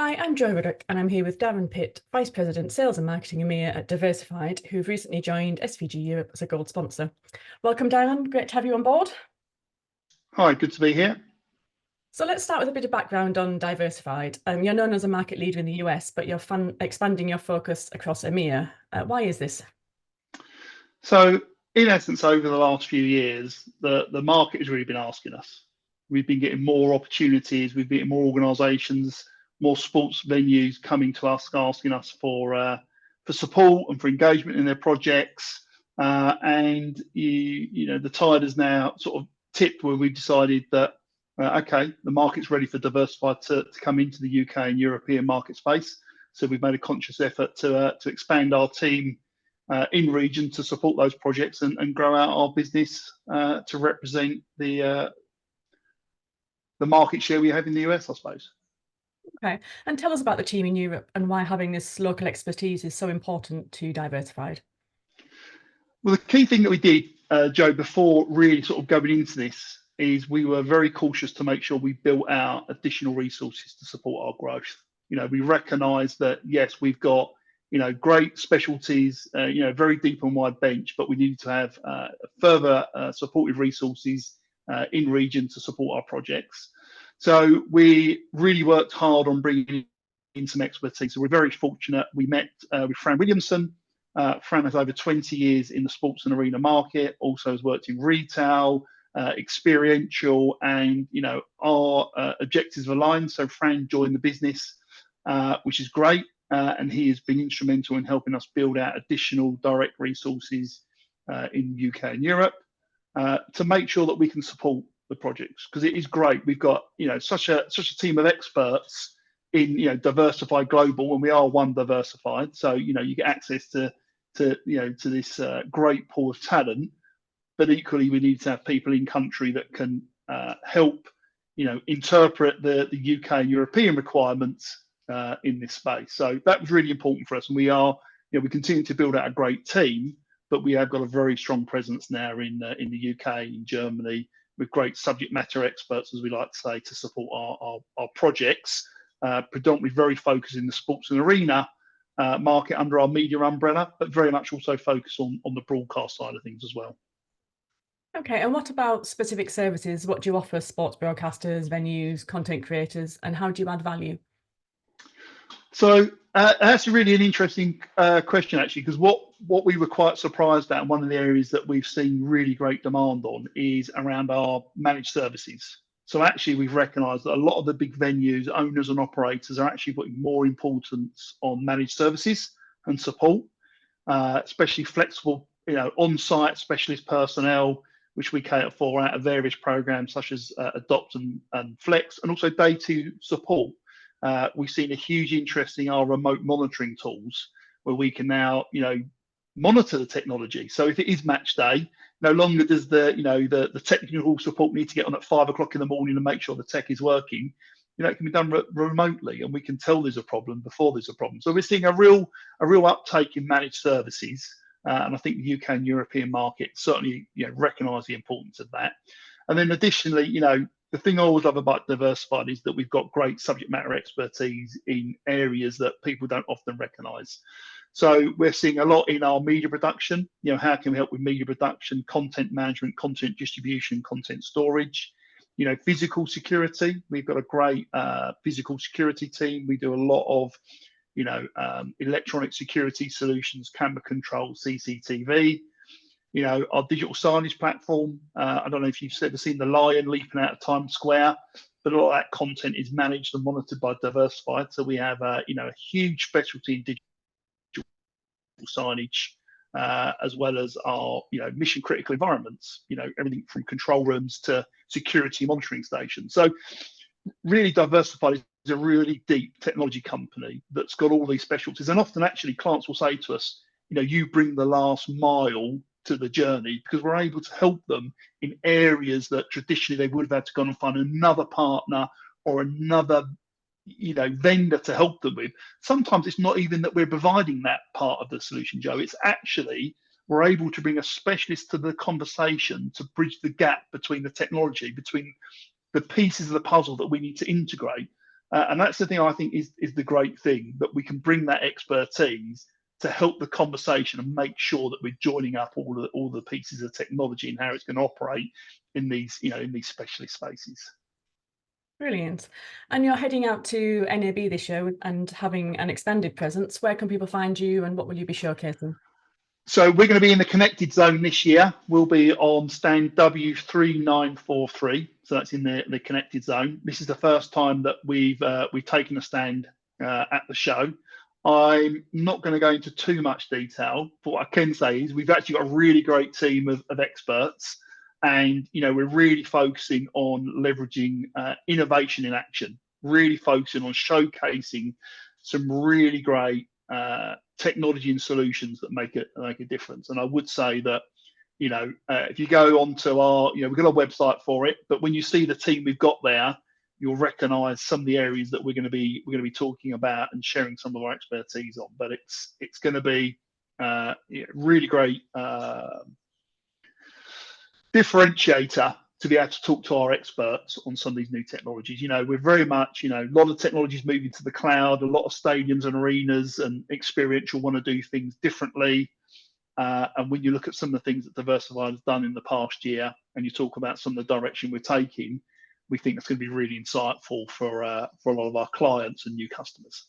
Hi, I'm Joy Ruddock, and I'm here with Darren Pitt, Vice President, Sales and Marketing EMEA at Diversified, who've recently joined SVG Europe as a gold sponsor. Welcome, Darren. Great to have you on board. Hi, good to be here. So let's start with a bit of background on Diversified. You're known as a market leader in the US, but you're expanding your focus across EMEA. Why is this? So, in essence, over the last few years, the market has really been asking us. We've been getting more opportunities, we've been getting more organisations, more sports venues coming to us, asking us for support and for engagement in their projects. And the tide has now sort of tipped where we've decided that okay, the market's ready for Diversified to come into the UK and European market space. So we've made a conscious effort to expand our team in region to support those projects and grow out our business to represent the market share we have in the US, I suppose. Okay, and tell us about the team in Europe and why having this local expertise is so important to Diversified. Well, the key thing that we did, Joe, before really sort of going into this is we were very cautious to make sure we built out additional resources to support our growth. We recognise that yes, we've got great specialties, very deep and wide bench, but we needed to have further supportive resources in region to support our projects. So we really worked hard on bringing in some expertise. So we're very fortunate. We met with Fran Williamson. Fran has over 20 years in the sports and arena market, also has worked in retail, experiential, and our objectives are aligned. So Fran joined the business, which is great. And he has been instrumental in helping us build out additional direct resources in the UK and Europe to make sure that we can support the projects, because it is great. We've got such a team of experts in Diversified Global, and we are one Diversified. So you get access to this great pool of talent, but equally we need to have people in country that can help interpret the UK and European requirements in this space. So that was really important for us, and we continue to build out a great team, but we have got a very strong presence now in the UK, in Germany, with great subject matter experts, as we like to say, to support our projects, predominantly very focused in the sports and arena market under our media umbrella, but very much also focused on the broadcast side of things as well. Okay, and what about specific services? What do you offer sports broadcasters, venues, content creators, and how do you add value? So that's really an interesting question, actually, because what we were quite surprised at, and one of the areas that we've seen really great demand on, is around our managed services. So actually, we've recognised that a lot of the big venues, owners and operators, are actually putting more importance on managed services and support, especially flexible, on-site specialist personnel, which we cater for out of various programs such as Adopt and Flex, and also day two support. We've seen a huge interest in our remote monitoring tools, where we can now, monitor the technology. So if it is match day, no longer does the technical support need to get on at 5 o'clock in the morning and make sure the tech is working. It can be done remotely, and we can tell there's a problem before there's a problem. So we're seeing a real uptake in managed services, and I think the UK and European market certainly recognise the importance of that. And then additionally, the thing I always love about Diversified is that we've got great subject matter expertise in areas that people don't often recognise. So we're seeing a lot in our media production. How can we help with media production, content management, content distribution, content storage? Physical security. We've got a great physical security team. We do a lot of electronic security solutions, camera control, CCTV. Our digital signage platform. I don't know if you've ever seen the lion leaping out of Times Square, but a lot of that content is managed and monitored by Diversified. So we have a huge specialty in digital signage, as well as our mission critical environments. Everything from control rooms to security monitoring stations. So really, Diversified is a really deep technology company that's got all these specialties, and often actually clients will say to us, you bring the last mile to the journey, because we're able to help them in areas that traditionally they would have had to go and find another partner or another vendor to help them with. Sometimes it's not even that we're providing that part of the solution, Joe. It's actually we're able to bring a specialist to the conversation to bridge the gap between the technology, between the pieces of the puzzle that we need to integrate. And that's the thing I think is the great thing, that we can bring that expertise to help the conversation and make sure that we're joining up all the pieces of technology and how it's going to operate in these, in these specialist spaces. Brilliant. And you're heading out to NAB this year and having an expanded presence. Where can people find you and what will you be showcasing? So we're going to be in the connected zone this year. We'll be on stand W3943. So that's in the connected zone. This is the first time that we've taken a stand at the show. I'm not going to go into too much detail, but what I can say is we've actually got a really great team of experts, and we're really focusing on leveraging innovation in action, really focusing on showcasing some really great technology and solutions that make a difference. And I would say that if you go onto our, we've got a website for it, but when you see the team we've got there, you'll recognise some of the areas that we're going to be talking about and sharing some of our expertise on. But it's going to be really great differentiator to be able to talk to our experts on some of these new technologies. We're very much, a lot of technologies moving to the cloud. A lot of stadiums and arenas and experiential want to do things differently. And when you look at some of the things that Diversified has done in the past year, and you talk about some of the direction we're taking, we think it's going to be really insightful for a lot of our clients and new customers.